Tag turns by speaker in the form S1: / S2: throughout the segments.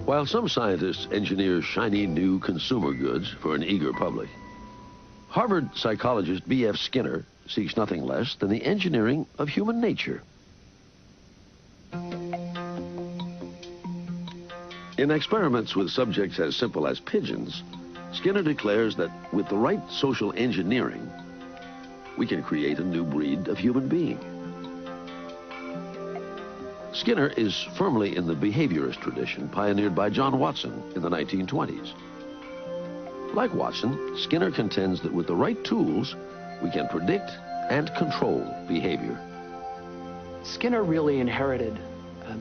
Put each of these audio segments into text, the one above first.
S1: While some scientists engineer shiny new consumer goods for an eager public, Harvard psychologist B.F. Skinner seeks nothing less than the engineering of human nature. In experiments with subjects as simple as pigeons, Skinner declares that with the right social engineering, we can create a new breed of human being. Skinner is firmly in the behaviorist tradition pioneered by John Watson in the 1920s. Like Watson, Skinner contends that with the right tools, we can predict and control behavior.
S2: Skinner really inherited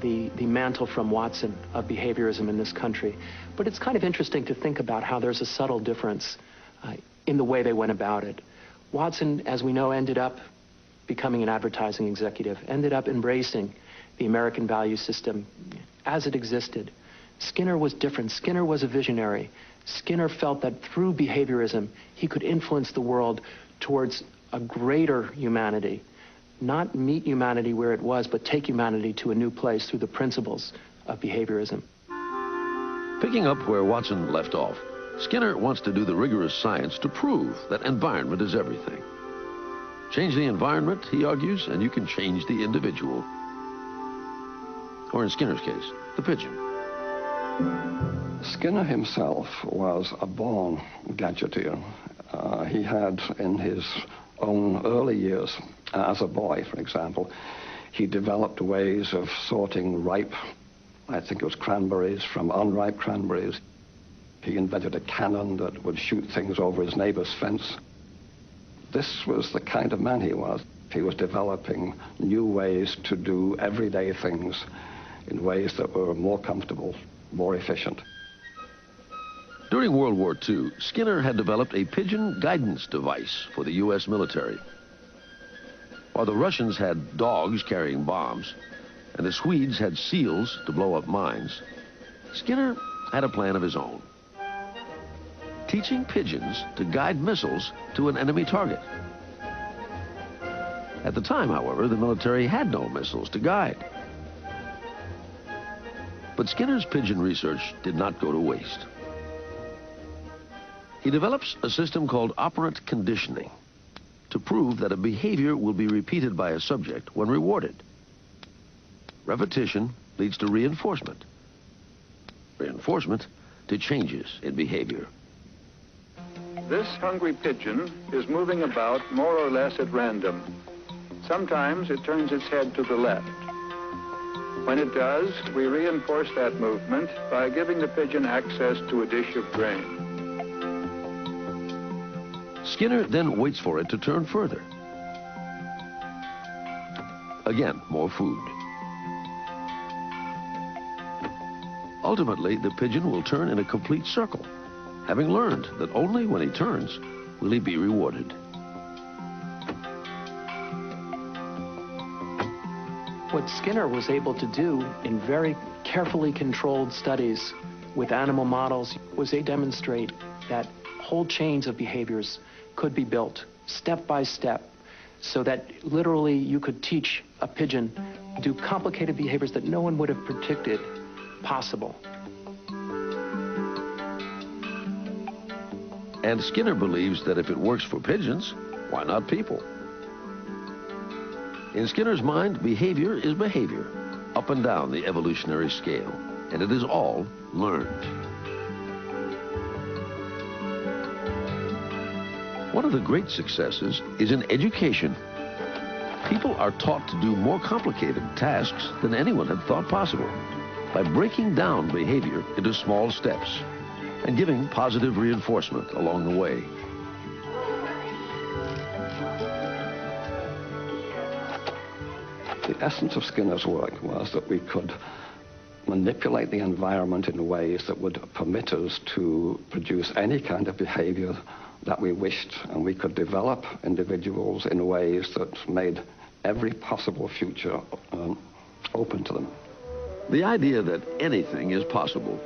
S2: the mantle from Watson of behaviorism in this country. But it's kind of interesting to think about how there's a subtle difference in the way they went about it. Watson, as we know, ended up becoming an advertising executive, ended up embracing the American value system as it existed. Skinner was different. Skinner was a visionary. Skinner felt that through behaviorism, he could influence the world towards a greater humanity. Not meet humanity where it was, but take humanity to a new place through the principles of behaviorism.
S1: Picking up where Watson left off, Skinner wants to do the rigorous science to prove that environment is everything. Change the environment, he argues, and you can change the individual. Or in Skinner's case, the pigeon.
S3: Skinner himself was a born gadgeteer. He had, in his own early years, as a boy, for example, he developed ways of sorting ripe, I think it was cranberries, from unripe cranberries. He invented a cannon that would shoot things over his neighbor's fence. This was the kind of man he was. He was developing new ways to do everyday things in ways that were more comfortable, more efficient.
S1: During World War II, Skinner had developed a pigeon guidance device for the U.S. military. While the Russians had dogs carrying bombs, and the Swedes had seals to blow up mines, Skinner had a plan of his own. Teaching pigeons to guide missiles to an enemy target. At the time, however, the military had no missiles to guide. But Skinner's pigeon research did not go to waste. He develops a system called operant conditioning to prove that a behavior will be repeated by a subject when rewarded. Repetition leads to reinforcement. Reinforcement to changes in behavior.
S4: This hungry pigeon is moving about more or less at random. Sometimes it turns its head to the left. When it does, we reinforce that movement by giving the pigeon access to a dish of grain.
S1: Skinner then waits for it to turn further. Again, more food. Ultimately, the pigeon will turn in a complete circle, having learned that only when he turns will he be rewarded.
S2: What Skinner was able to do in very carefully controlled studies with animal models was they demonstrate that whole chains of behaviors could be built step by step so that literally you could teach a pigeon to do complicated behaviors that no one would have predicted possible.
S1: And Skinner believes that if it works for pigeons, why not people? In Skinner's mind, behavior is behavior, up and down the evolutionary scale, and it is all learned. One of the great successes is in education. People are taught to do more complicated tasks than anyone had thought possible by breaking down behavior into small steps and giving positive reinforcement along the way.
S3: The essence of Skinner's work was that we could manipulate the environment in ways that would permit us to produce any kind of behavior that we wished, and we could develop individuals in ways that made every possible future open to them.
S1: The idea that anything is possible